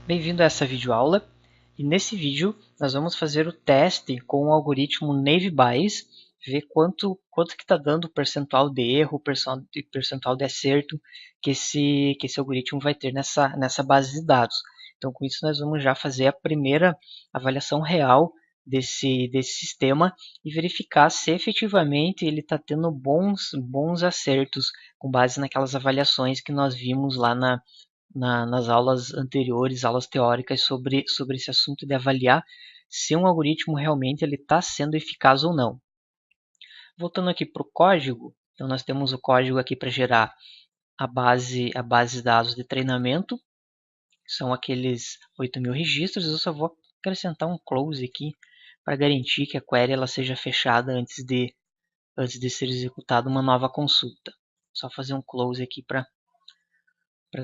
Bem-vindo a essa videoaula e nesse vídeo nós vamos fazer o teste com o algoritmo Naive Bayes, ver quanto que está dando o percentual de erro, percentual de acerto que esse algoritmo vai ter nessa base de dados. Então com isso nós vamos já fazer a primeira avaliação real desse sistema e verificar se efetivamente ele está tendo bons acertos com base naquelas avaliações que nós vimos lá nas aulas anteriores, aulas teóricas sobre esse assunto de avaliar se um algoritmo realmente ele está sendo eficaz ou não. Voltando aqui para o código, então nós temos o código aqui para gerar a base de dados de treinamento, que são aqueles 8.000 registros. Eu só vou acrescentar um close aqui para garantir que a query ela seja fechada antes de ser executada uma nova consulta. Só fazer um close aqui para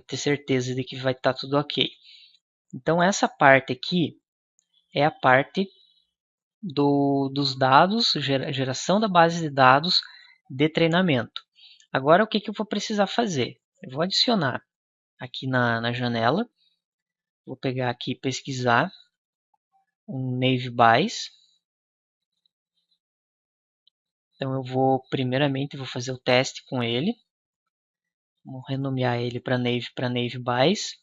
ter certeza de que vai estar tudo ok. Então essa parte aqui é a parte dos dados, geração da base de dados de treinamento. Agora o que eu vou precisar fazer? Eu vou adicionar aqui na janela, vou pegar aqui e pesquisar um Naive Bayes. Então eu vou primeiramente vou fazer o teste com ele. Vou renomear ele para Naive Bayes.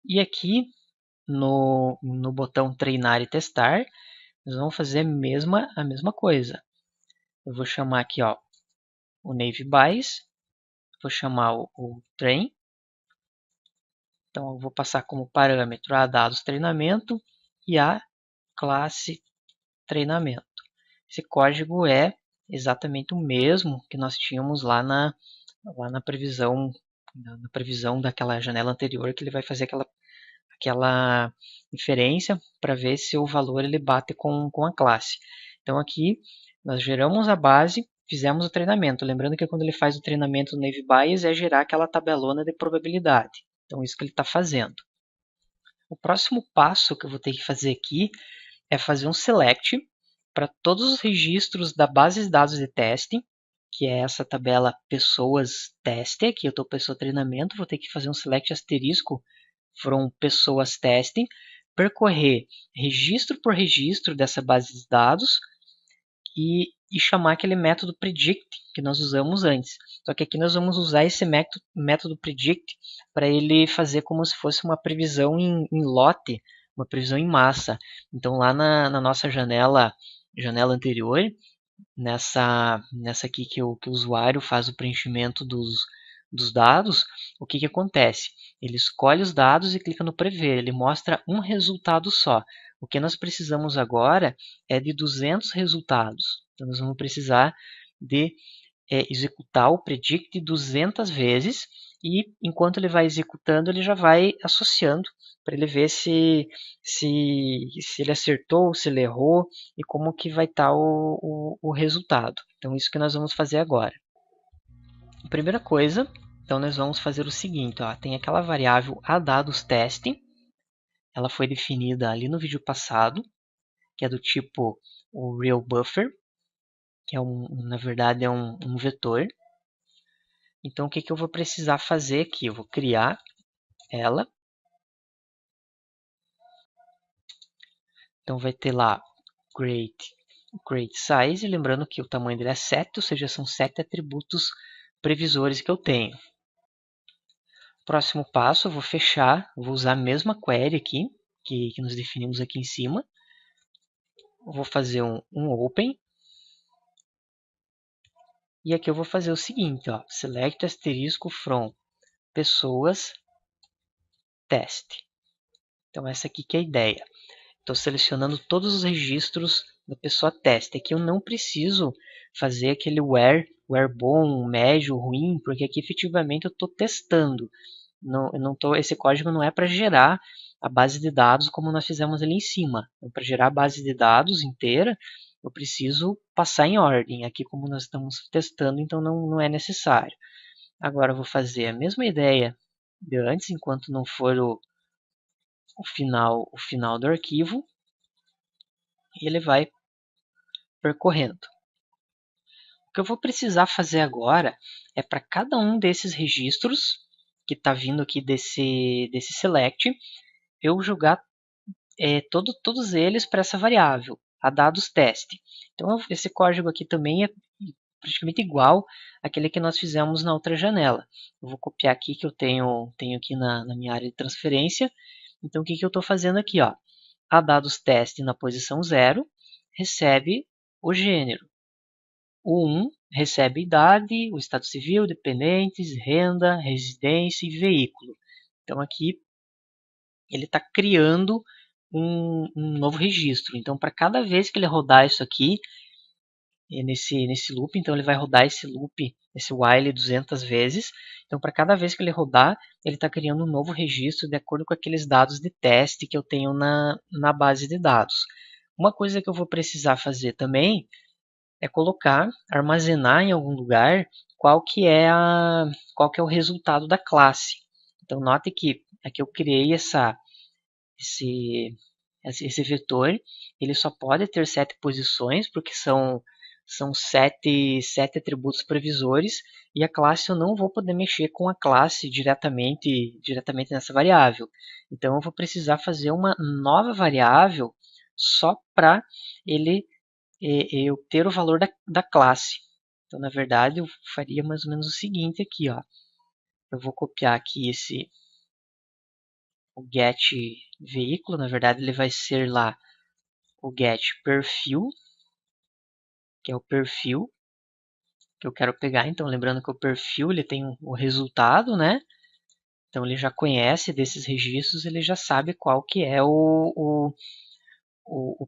E aqui no botão treinar e testar, nós vamos fazer a mesma coisa. Eu vou chamar aqui o Naive Bayes, vou chamar o train. Então eu vou passar como parâmetro a dados treinamento e a classe treinamento. Esse código é exatamente o mesmo que nós tínhamos lá na previsão daquela janela anterior, que ele vai fazer aquela inferência para ver se o valor ele bate com a classe. Então aqui nós geramos a base, fizemos o treinamento. Lembrando que quando ele faz o treinamento no Naive Bayes é gerar aquela tabelona de probabilidade. Então isso que ele está fazendo. O próximo passo que eu vou ter que fazer aqui é fazer um select para todos os registros da base de dados de teste, que é essa tabela pessoas teste, aqui eu estou pessoa treinamento, vou ter que fazer um select asterisco from pessoas testing, percorrer registro por registro dessa base de dados e chamar aquele método predict que nós usamos antes. Só que aqui nós vamos usar esse método predict para ele fazer como se fosse uma previsão em lote, uma previsão em massa. Então lá na nossa janela anterior, nessa aqui que o usuário faz o preenchimento dos dados, o que acontece? Ele escolhe os dados e clica no prever, ele mostra um resultado só. O que nós precisamos agora é de 200 resultados. Então nós vamos precisar de executar o predict 200 vezes e enquanto ele vai executando, ele já vai associando para ele ver se ele acertou, se ele errou e como que vai estar o resultado. Então isso que nós vamos fazer agora. A primeira coisa, então nós vamos fazer o seguinte, tem aquela variável aDadosTesting, ela foi definida ali no vídeo passado, que é do tipo o RealBuffer, que é na verdade é um vetor. Então o que eu vou precisar fazer aqui? Eu vou criar ela. Então vai ter lá create size, lembrando que o tamanho dele é 7, ou seja, são 7 atributos previsores que eu tenho. Próximo passo, eu vou fechar, vou usar a mesma query aqui, que nós definimos aqui em cima. Eu vou fazer um open. E aqui eu vou fazer o seguinte, select asterisco from pessoas teste. Então essa aqui que é a ideia. Estou selecionando todos os registros da pessoa teste. Aqui eu não preciso fazer aquele where bom, médio, ruim, porque aqui efetivamente eu estou testando. Esse código não é para gerar a base de dados como nós fizemos ali em cima. Então, para gerar a base de dados inteira, eu preciso passar em ordem. Aqui como nós estamos testando, então não é necessário. Agora eu vou fazer a mesma ideia de antes, enquanto não for o final do arquivo, e ele vai percorrendo. O que eu vou precisar fazer agora é para cada um desses registros que está vindo aqui desse select, eu jogar todos eles para essa variável, a dados teste. Então esse código aqui também é praticamente igual àquele que nós fizemos na outra janela. Eu vou copiar aqui que eu tenho aqui na minha área de transferência. Então o que eu estou fazendo aqui? Ó? A dados teste na posição 0 recebe o gênero. O 1 recebe idade, o estado civil, dependentes, renda, residência e veículo. Então aqui ele está criando um novo registro. Então, para cada vez que ele rodar isso aqui, nesse loop, então ele vai rodar esse loop, esse while 200 vezes. Então, para cada vez que ele rodar, ele está criando um novo registro de acordo com aqueles dados de teste que eu tenho na base de dados. Uma coisa que eu vou precisar fazer também é colocar, armazenar em algum lugar qual que é o resultado da classe. Então, note que aqui eu criei esse vetor, ele só pode ter 7 posições, porque são 7 atributos previsores, e a classe eu não vou poder mexer com a classe diretamente nessa variável. Então eu vou precisar fazer uma nova variável só para eu ter o valor da classe. Então, na verdade, eu faria mais ou menos o seguinte aqui, ó. Eu vou copiar aqui o get veículo, na verdade ele vai ser lá o get perfil, que é o perfil que eu quero pegar. Então, lembrando que o perfil ele tem o resultado, né? Então, ele já conhece desses registros, ele já sabe qual que é o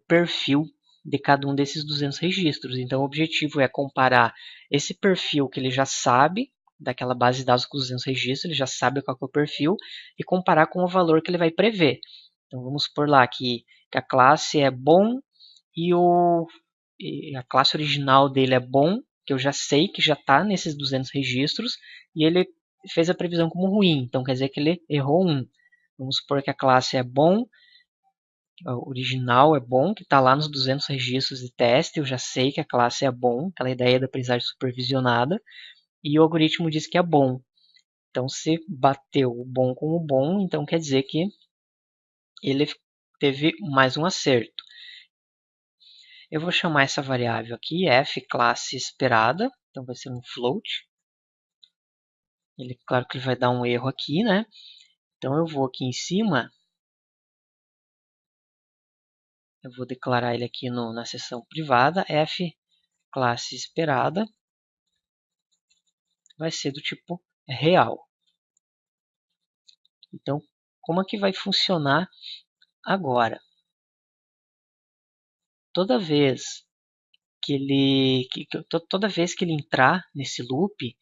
perfil de cada um desses 200 registros. Então, o objetivo é comparar esse perfil que ele já sabe, daquela base de dados com 200 registros, ele já sabe qual que é o perfil, e comparar com o valor que ele vai prever. Então, vamos por lá que a classe é bom e a classe original dele é bom, que eu já sei que já está nesses 200 registros, e ele fez a previsão como ruim, então quer dizer que ele errou um. Vamos supor que a classe é bom, original é bom, que está lá nos 200 registros de teste, eu já sei que a classe é bom, aquela ideia da aprendizagem supervisionada, e o algoritmo diz que é bom. Então, se bateu o bom com o bom, então quer dizer que ele teve mais um acerto. Eu vou chamar essa variável aqui, f classe esperada, então vai ser um float. Claro que ele vai dar um erro aqui, né? Então eu vou aqui em cima, eu vou declarar ele aqui na seção privada, f classe esperada vai ser do tipo real. Então, como é que vai funcionar agora? Toda vez toda vez que ele entrar nesse loop, o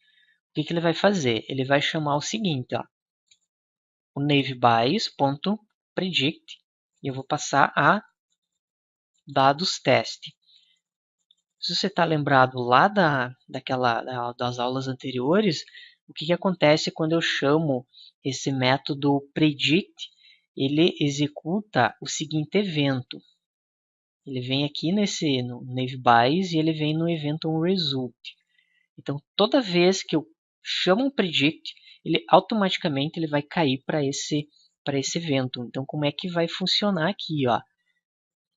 que ele vai fazer? Ele vai chamar o seguinte, ó, o navebias.predict, e eu vou passar a dados teste. Se você está lembrado lá das aulas anteriores, o que acontece quando eu chamo esse método predict? Ele executa o seguinte evento. Ele vem aqui no navebias e ele vem no evento onResult. Então, toda vez que eu chamo um predict, ele automaticamente ele vai cair para esse evento. Então, como é que vai funcionar aqui? Ó?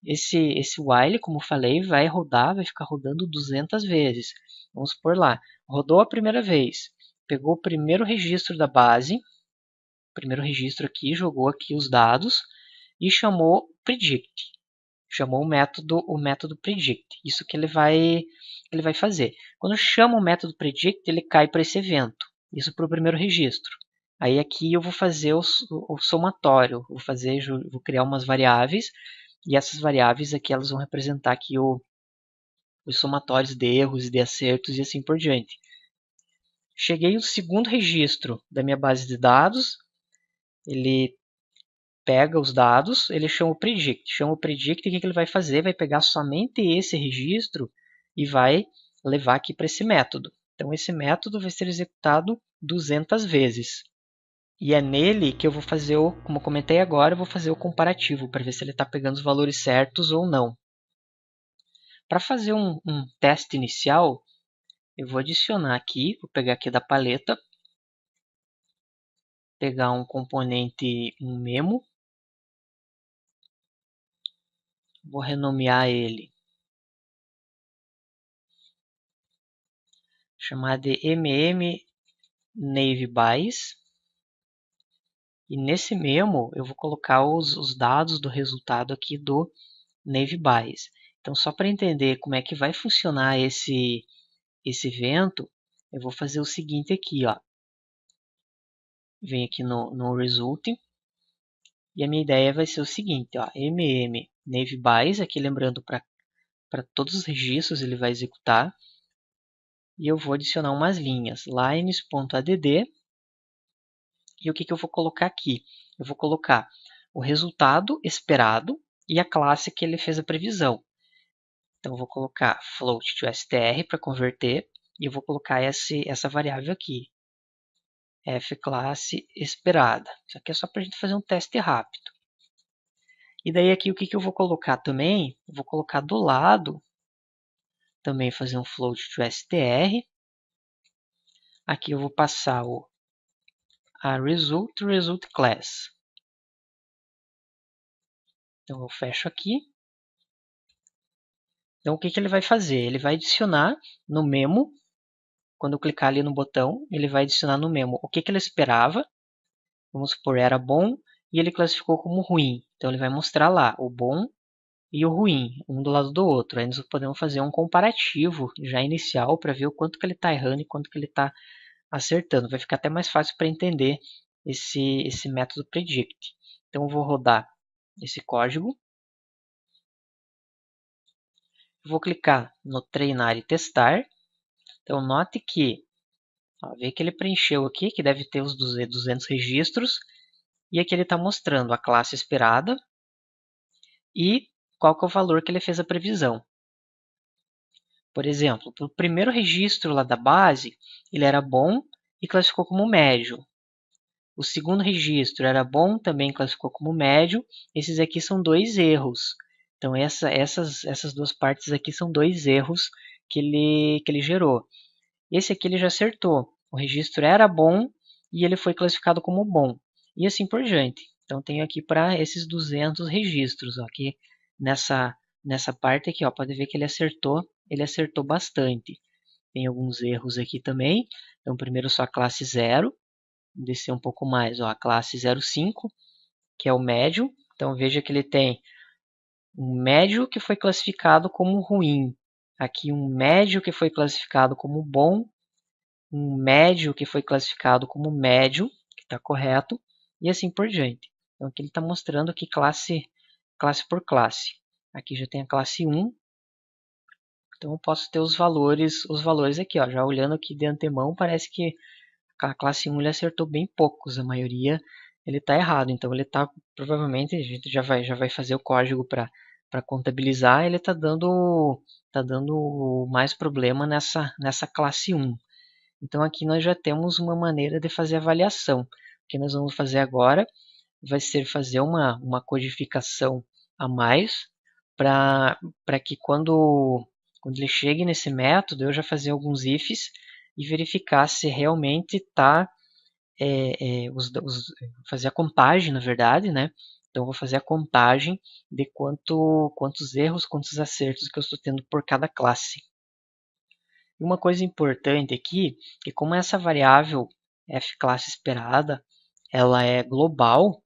Esse while, como eu falei, vai ficar rodando 200 vezes. Vamos por lá. Rodou a primeira vez, pegou o primeiro registro da base, primeiro registro aqui, jogou aqui os dados e chamou predict. Chamou o método predict. Isso que ele vai fazer. Quando chama o método predict, ele cai para esse evento. Isso para o primeiro registro. Aí aqui eu vou fazer o somatório. Vou criar umas variáveis e essas variáveis aqui elas vão representar aqui os somatórios de erros e de acertos e assim por diante. Cheguei ao segundo registro da minha base de dados. Ele pega os dados, ele chama o predict. Chama o predict e o que ele vai fazer? Vai pegar somente esse registro e vai levar aqui para esse método. Então esse método vai ser executado 200 vezes. E é nele que eu vou fazer, como eu comentei agora, eu vou fazer o comparativo para ver se ele está pegando os valores certos ou não. Para fazer um teste inicial, eu vou adicionar aqui, vou pegar aqui da paleta, pegar um componente, um memo, vou renomear ele, chamar de mmNaveBuys, e nesse memo eu vou colocar os dados do resultado aqui do NaveBuys. Então, só para entender como é que vai funcionar esse evento, eu vou fazer o seguinte aqui, ó. Vem aqui no Result, e a minha ideia vai ser o seguinte, ó, mmNaveBuys, aqui lembrando para todos os registros ele vai executar, e eu vou adicionar umas linhas, lines.add, e o que eu vou colocar aqui? Eu vou colocar o resultado esperado e a classe que ele fez a previsão. Então, eu vou colocar float to str para converter, e eu vou colocar essa variável aqui, fClasse esperada. Isso aqui é só para a gente fazer um teste rápido. E daí aqui o que eu vou colocar também? Eu vou colocar do lado, também fazer um float to str. Aqui eu vou passar a result class. Então eu fecho aqui. Então o que ele vai fazer? Ele vai adicionar no memo, quando eu clicar ali no botão, ele vai adicionar no memo o que ele esperava. Vamos supor, era bom e ele classificou como ruim. Então ele vai mostrar lá o bom e o ruim, um do lado do outro. Aí nós podemos fazer um comparativo já inicial para ver o quanto que ele está errando e quanto que ele está acertando. Vai ficar até mais fácil para entender esse método predict. Então eu vou rodar esse código. Vou clicar no treinar e testar. Então note que, vê que ele preencheu aqui, que deve ter os 200 registros. E aqui ele está mostrando a classe esperada e qual que é o valor que ele fez a previsão. Por exemplo, para o primeiro registro lá da base, ele era bom e classificou como médio. O segundo registro era bom, também classificou como médio. Esses aqui são dois erros. Então essas duas partes aqui são dois erros que ele gerou. Esse aqui ele já acertou. O registro era bom e ele foi classificado como bom. E assim por diante. Então tenho aqui para esses 200 registros. Ó, aqui nessa parte aqui, ó, pode ver que ele acertou bastante. Tem alguns erros aqui também. Então primeiro só a classe 0. Vou descer um pouco mais, ó, a classe 05, que é o médio. Então veja que ele tem um médio que foi classificado como ruim. Aqui um médio que foi classificado como bom, um médio que foi classificado como médio, que está correto, e assim por diante. Então aqui ele está mostrando aqui classe por classe. Aqui já tem a classe 1, então eu posso ter os valores aqui. Ó. Já olhando aqui de antemão, parece que a classe 1 ele acertou bem poucos, a maioria ele está errado. Então ele está, provavelmente, a gente já vai fazer o código para contabilizar, ele está dando mais problema nessa classe 1. Então aqui nós já temos uma maneira de fazer avaliação. O que nós vamos fazer agora vai ser fazer uma codificação a mais para que quando ele chegue nesse método eu já fazer alguns ifs e verificar se realmente está fazer a contagem, na verdade, né? Então eu vou fazer a contagem de quantos erros, quantos acertos que eu estou tendo por cada classe. E uma coisa importante aqui, que como essa variável fClasse esperada, ela é global,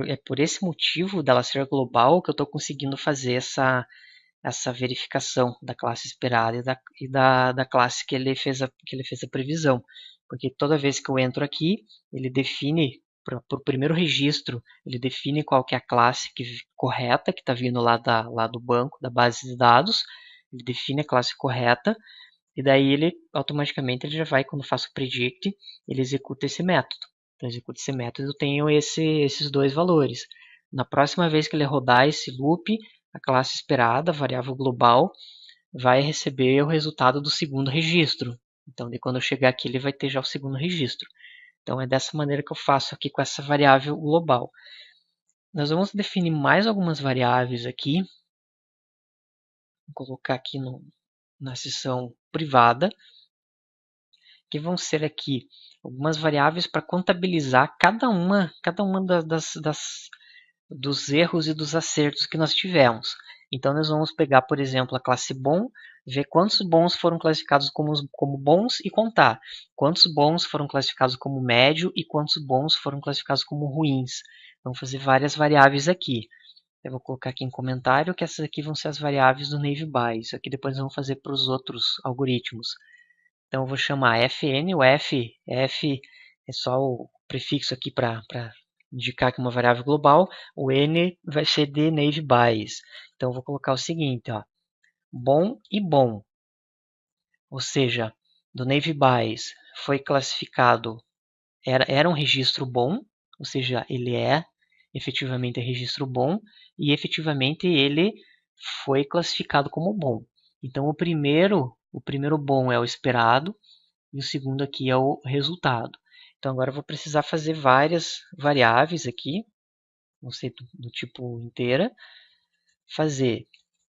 é por esse motivo dela ser global que eu estou conseguindo fazer essa verificação da classe esperada e da classe que ele fez a previsão. Porque toda vez que eu entro aqui, ele define, para o primeiro registro, ele define qual que é a classe correta que está vindo lá do banco, da base de dados, ele define a classe correta, e daí ele automaticamente ele já vai, quando eu faço o predict, ele executa esse método. Então, executa esse método, eu tenho esses dois valores. Na próxima vez que ele rodar esse loop, a classe esperada, a variável global, vai receber o resultado do segundo registro. Então, de quando eu chegar aqui, ele vai ter já o segundo registro. Então, é dessa maneira que eu faço aqui com essa variável global. Nós vamos definir mais algumas variáveis aqui. Vou colocar aqui na seção privada, que vão ser aqui algumas variáveis para contabilizar cada uma dos erros e dos acertos que nós tivemos. Então nós vamos pegar, por exemplo, a classe bom, ver quantos bons foram classificados como bons e contar quantos bons foram classificados como médio e quantos bons foram classificados como ruins. Vamos fazer várias variáveis aqui. Eu vou colocar aqui em comentário que essas aqui vão ser as variáveis do NaveBuy. Isso aqui depois vamos fazer para os outros algoritmos. Então eu vou chamar fn, o f é só o prefixo aqui para indicar que uma variável global, o n vai ser de NaveBuys. Então eu vou colocar o seguinte, ó, bom e bom, ou seja, do NaveBuys foi classificado, era um registro bom, ou seja, ele é efetivamente registro bom e efetivamente ele foi classificado como bom. Então o primeiro bom é o esperado e o segundo aqui é o resultado. Então agora eu vou precisar fazer várias variáveis aqui, vão ser do tipo inteira. Fazer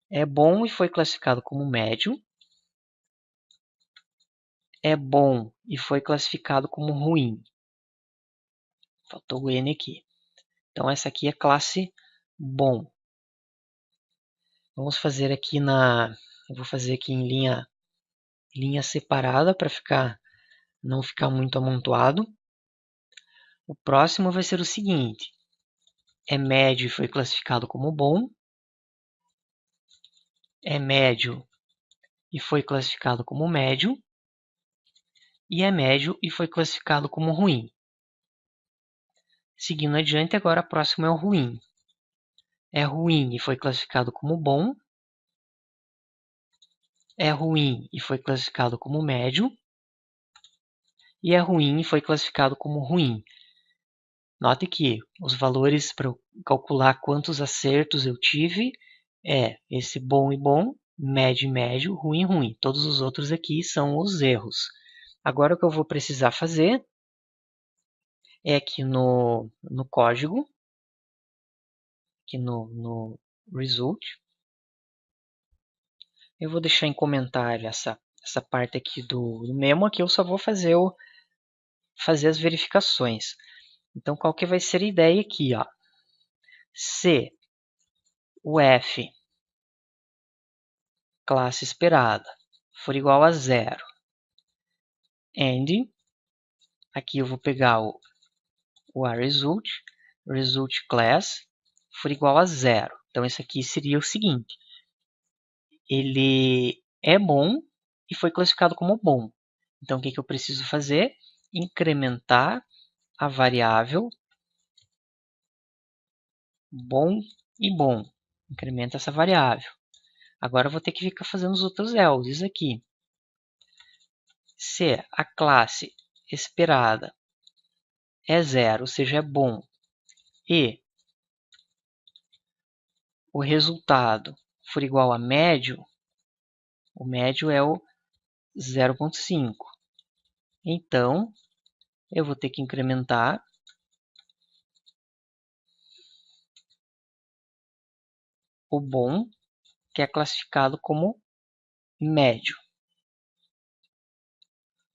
é bom e foi classificado como médio. É bom e foi classificado como ruim. Faltou o N aqui. Então essa aqui é classe bom. Vamos fazer aqui eu vou fazer aqui em linha separada para não ficar muito amontoado. O próximo vai ser o seguinte: é médio e foi classificado como bom. É médio e foi classificado como médio. E é médio e foi classificado como ruim. Seguindo adiante, agora a próxima é o ruim. É ruim e foi classificado como bom. É ruim e foi classificado como médio. E é ruim e foi classificado como ruim. Note que os valores para calcular quantos acertos eu tive é esse bom e bom, médio e médio, ruim e ruim. Todos os outros aqui são os erros. Agora o que eu vou precisar fazer é aqui no código, aqui no result, eu vou deixar em comentário essa parte aqui do memo, aqui eu só vou fazer as verificações. Então qual que vai ser a ideia aqui, ó? Se o f classe esperada for igual a 0 and aqui eu vou pegar o result class for igual a 0. Então esse aqui seria o seguinte: ele é bom e foi classificado como bom. Então o que eu preciso fazer? Incrementar a variável bom e bom. Incrementa essa variável. Agora eu vou ter que ficar fazendo os outros else aqui. Se a classe esperada é 0, ou seja, é bom, e o resultado for igual a médio, o médio é o 0,5. Então, eu vou ter que incrementar o bom, que é classificado como médio.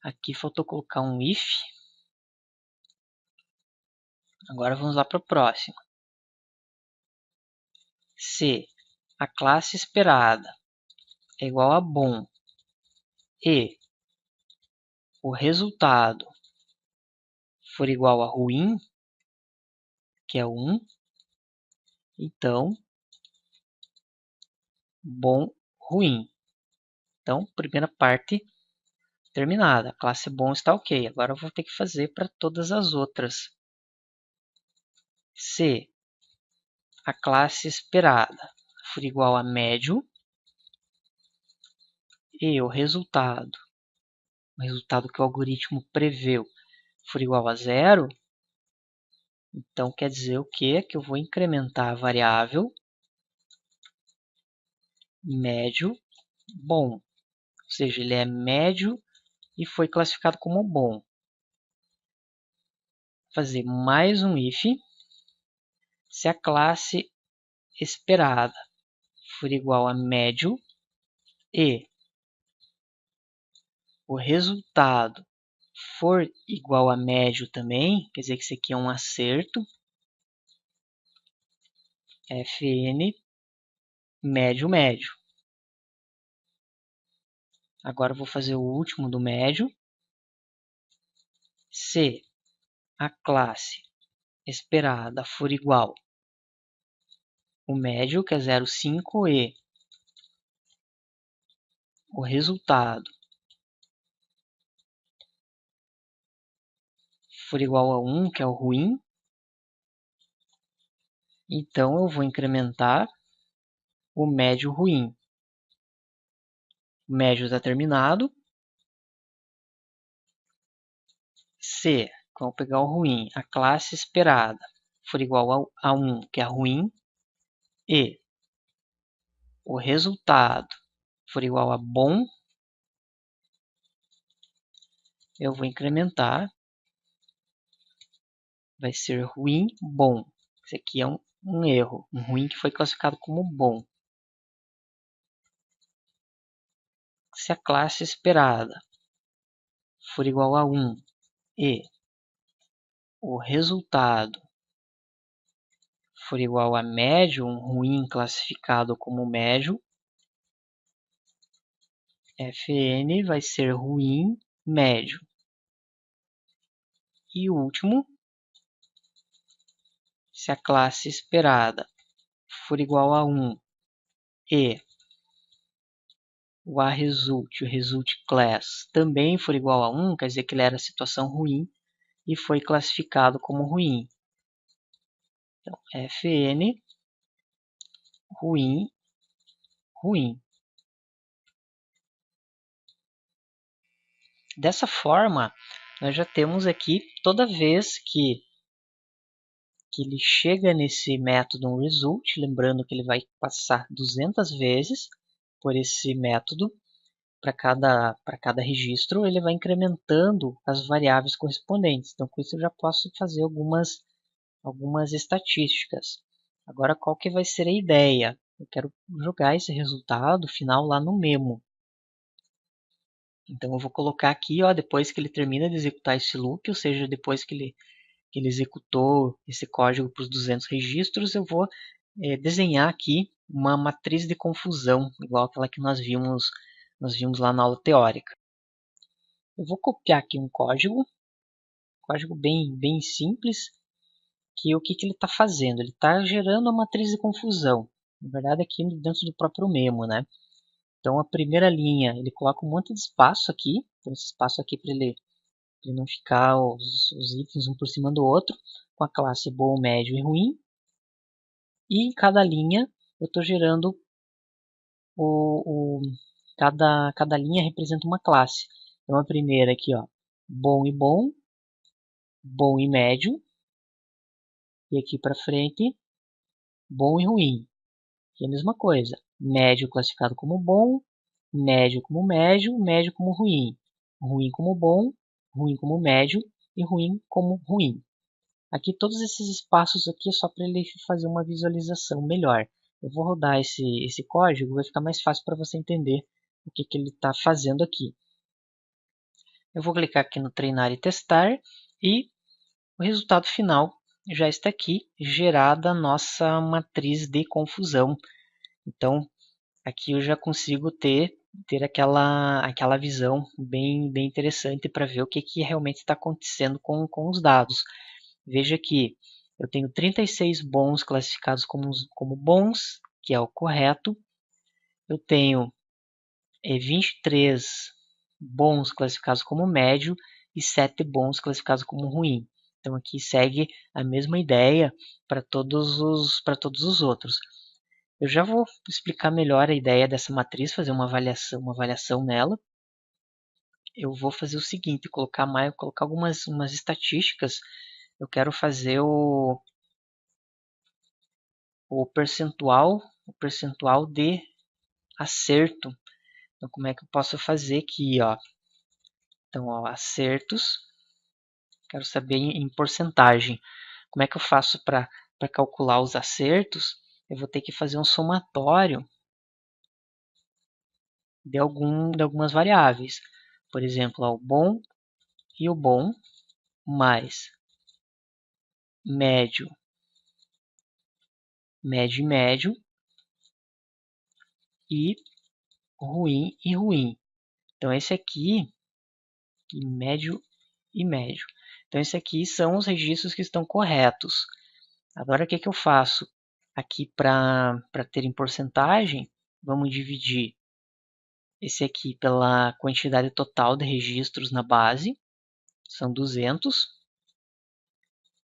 Aqui faltou colocar um if. Agora vamos lá para o próximo. Se a classe esperada é igual a bom e o resultado for igual a ruim, que é 1, então bom, ruim. Então, primeira parte terminada. A classe bom está ok. Agora eu vou ter que fazer para todas as outras. Se a classe esperada for igual a médio e o resultado que o algoritmo preveu for igual a 0, então quer dizer o quê? Que eu vou incrementar a variável médio bom. Ou seja, ele é médio e foi classificado como bom. Fazer mais um if. Se a classe esperada for igual a médio e o resultado for igual a médio também, quer dizer que isso aqui é um acerto. Fn médio, médio. Agora eu vou fazer o último do médio. Se a classe esperada for igual o médio, que é 0,5, e o resultado for igual a 1, que é o ruim, então eu vou incrementar o médio ruim. O médio está terminado. Se, vamos pegar o ruim, a classe esperada for igual a 1, que é ruim, e o resultado for igual a bom, eu vou incrementar. Vai ser ruim, bom. Isso aqui é um erro, um ruim que foi classificado como bom. Se a classe esperada for igual a 1 e o resultado for igual a médio, um ruim classificado como médio, Fn vai ser ruim, médio. E o último, se a classe esperada for igual a 1 e o aResult, o result class, também for igual a 1, quer dizer que ele era situação ruim e foi classificado como ruim. Então, Fn ruim, ruim. Dessa forma, nós já temos aqui, toda vez que ele chega nesse método result, lembrando que ele vai passar 200 vezes por esse método, para cada registro, ele vai incrementando as variáveis correspondentes. Então, com isso eu já posso fazer algumas estatísticas. Agora, qual que vai ser a ideia? Eu quero jogar esse resultado final lá no memo. Então, eu vou colocar aqui, ó, depois que ele termina de executar esse loop, ou seja, depois que ele executou esse código para os 200 registros, eu vou desenhar aqui uma matriz de confusão, igual aquela que nós vimos lá na aula teórica. Eu vou copiar aqui um código bem simples, que o que ele está fazendo? Ele está gerando a matriz de confusão, na verdade aqui dentro do próprio memo, né? Então a primeira linha, ele coloca um monte de espaço aqui, então esse espaço aqui para ele não ficar os itens um por cima do outro, com a classe bom, médio e ruim. E em cada linha eu estou gerando cada linha representa uma classe. Então a primeira aqui, ó, bom e médio, e aqui para frente, bom e ruim. E a mesma coisa, médio classificado como bom, médio como médio, médio como ruim, ruim como bom, ruim como médio e ruim como ruim. Aqui todos esses espaços aqui é só para ele fazer uma visualização melhor. Eu vou rodar esse código, vai ficar mais fácil para você entender o que ele está fazendo aqui. Eu vou clicar aqui no treinar e testar e o resultado final já está aqui, gerada a nossa matriz de confusão. Então, aqui eu já consigo ter aquela visão bem interessante para ver o que realmente está acontecendo com os dados. Veja que eu tenho 36 bons classificados como bons, que é o correto. Eu tenho 23 bons classificados como médio e 7 bons classificados como ruim. Então aqui segue a mesma ideia para todos os outros. Eu já vou explicar melhor a ideia dessa matriz, fazer uma avaliação nela. Eu vou fazer o seguinte, colocar algumas estatísticas. Eu quero fazer o percentual de acerto. Então, como é que eu posso fazer aqui, ó? Então, ó, acertos. Quero saber em porcentagem. Como é que eu faço para calcular os acertos? Eu vou ter que fazer um somatório de algumas variáveis. Por exemplo, ó, o bom e o bom, mais médio, médio e médio, e ruim. Então esse aqui, médio e médio. Então esse aqui são os registros que estão corretos. Agora o que eu faço? Aqui para ter em porcentagem, vamos dividir esse aqui pela quantidade total de registros na base, são 200,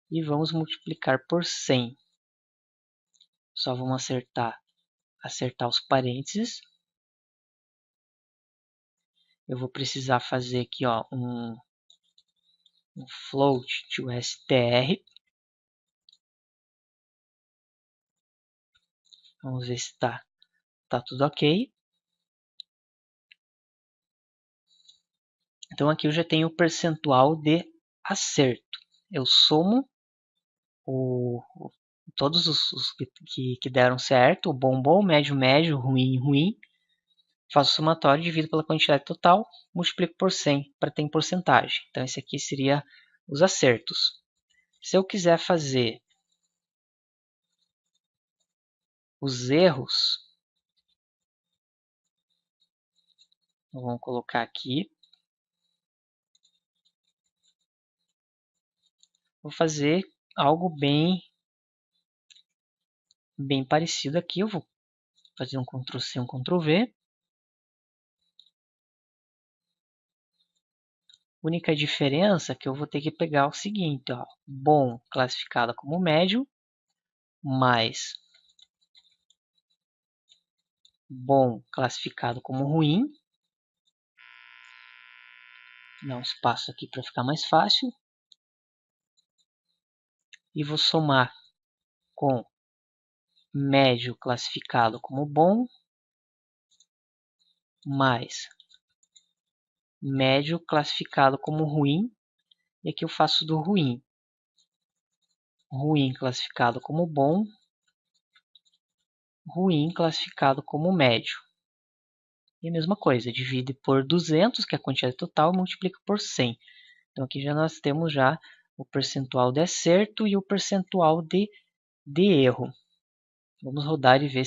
e vamos multiplicar por 100. Só vamos acertar os parênteses. Eu vou precisar fazer aqui ó, um float to str. Vamos ver se tá tudo ok. Então aqui eu já tenho o percentual de acerto. Eu somo todos os que deram certo, o bom, médio, médio, ruim, ruim. Faço o somatório, divido pela quantidade total, multiplico por 100 para ter em porcentagem. Então esse aqui seria os acertos. Se eu quiser fazer os erros, vamos colocar aqui. Vou fazer algo bem parecido aqui. Eu vou fazer um Ctrl+C, um Ctrl+V. Única diferença é que eu vou ter que pegar o seguinte, ó, bom classificado como médio, mais bom classificado como ruim. Vou dar um espaço aqui para ficar mais fácil. E vou somar com médio classificado como bom, mais médio classificado como ruim. E aqui eu faço do ruim. Ruim classificado como bom, ruim classificado como médio. E a mesma coisa, divide por 200, que é a quantidade total, e multiplica por 100. Então aqui já nós temos já o percentual de acerto e o percentual de erro. Vamos rodar e ver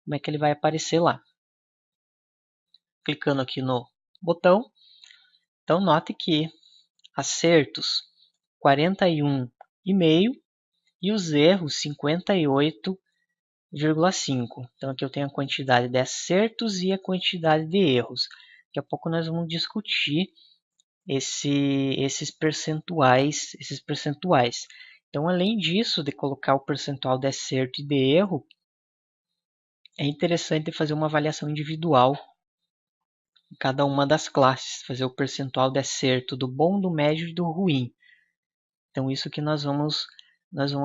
como é que ele vai aparecer lá. Clicando aqui no botão. Então note que acertos 41,5 e os erros 58,5. Então aqui eu tenho a quantidade de acertos e a quantidade de erros. Daqui a pouco nós vamos discutir esses percentuais. Então, além disso, de colocar o percentual de acerto e de erro, é interessante fazer uma avaliação individual em cada uma das classes, fazer o percentual de acerto do bom, do médio e do ruim. Então, isso que nós vamos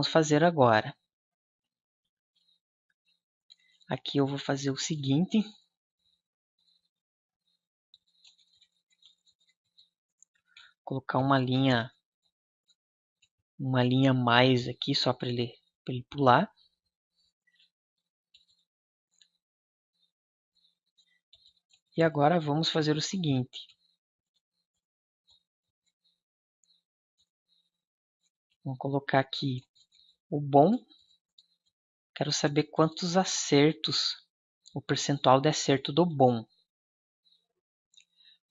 fazer agora. Aqui eu vou fazer o seguinte. Colocar uma linha mais aqui, só para ele pular. E agora vamos fazer o seguinte. Vamos colocar aqui o bom. Quero saber quantos acertos, o percentual de acerto do bom.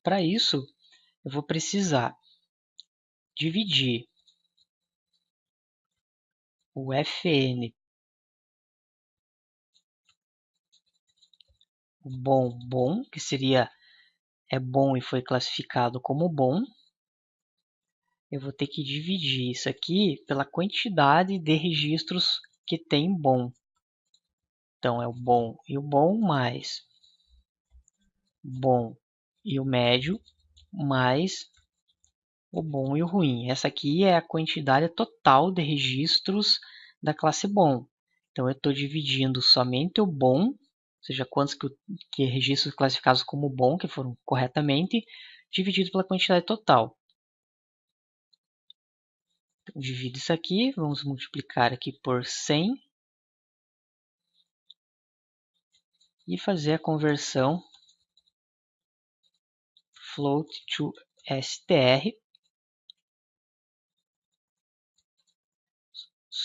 Para isso, eu vou precisar dividir o FN, o bom, que seria é bom e foi classificado como bom. Eu vou ter que dividir isso aqui pela quantidade de registros que tem bom. Então, é o bom e o bom mais bom e o médio mais o bom e o ruim. Essa aqui é a quantidade total de registros da classe bom. Então, eu estou dividindo somente o bom, ou seja, quantos que registros classificados como bom, que foram corretamente, dividido pela quantidade total. Então, divido isso aqui, vamos multiplicar aqui por 100 e fazer a conversão float to str.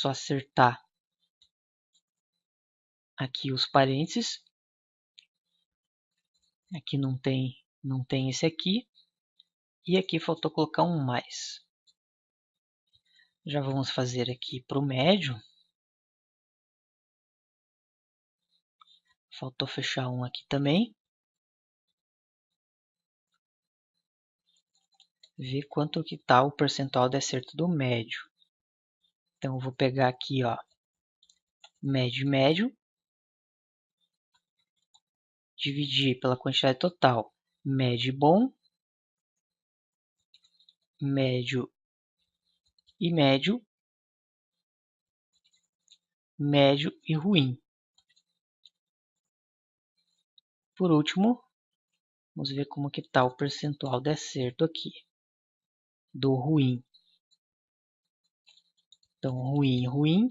só acertar aqui os parênteses. Aqui não tem esse aqui. E aqui faltou colocar um mais. Já vamos fazer aqui para o médio. Faltou fechar um aqui também. Ver quanto que está o percentual de acerto do médio. Então, eu vou pegar aqui, ó, médio e médio. Dividir pela quantidade total. Médio e bom. Médio e médio. Médio e ruim. Por último, vamos ver como que está o percentual de acerto aqui do ruim. Então, ruim, ruim.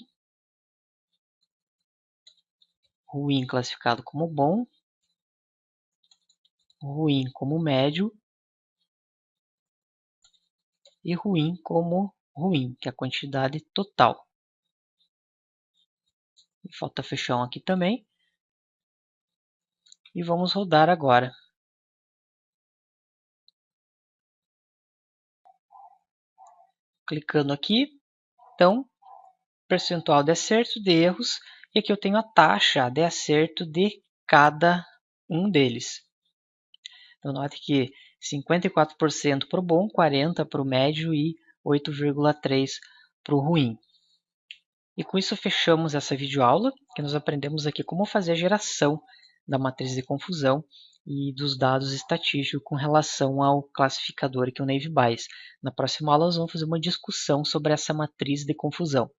Ruim classificado como bom. Ruim como médio. E ruim como ruim, que é a quantidade total. Falta fechar um aqui também. E vamos rodar agora. Clicando aqui, então, percentual de acerto, de erros, e aqui eu tenho a taxa de acerto de cada um deles. Então, note que 54% para o bom, 40% para o médio e 8,3% para o ruim. E com isso fechamos essa videoaula, que nós aprendemos aqui como fazer a geração da matriz de confusão e dos dados estatísticos com relação ao classificador aqui, o Naive Bayes. Na próxima aula nós vamos fazer uma discussão sobre essa matriz de confusão.